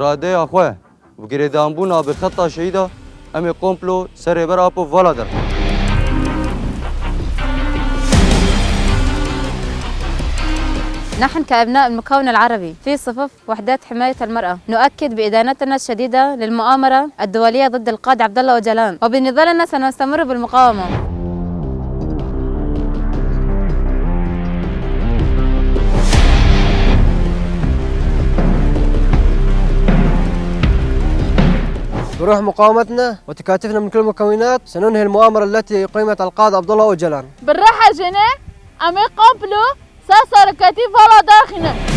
إرادة أخوة وقردان بونا بخطة شهيدة أمي كومبلو سري برابو فولادر. نحن كأبناء المكون العربي في صفوف وحدات حماية المرأة نؤكد بإدانتنا الشديدة للمؤامرة الدولية ضد القائد عبد الله أوجلان، وبنضالنا سنستمر بالمقاومة. بروح مقاومتنا وتكاتفنا من كل المكونات سننهي المؤامرة التي قيمت القائد عبد الله أوجلان. بالراحة جنيه أمي قبلو ساسر كتيف ولا داخنا.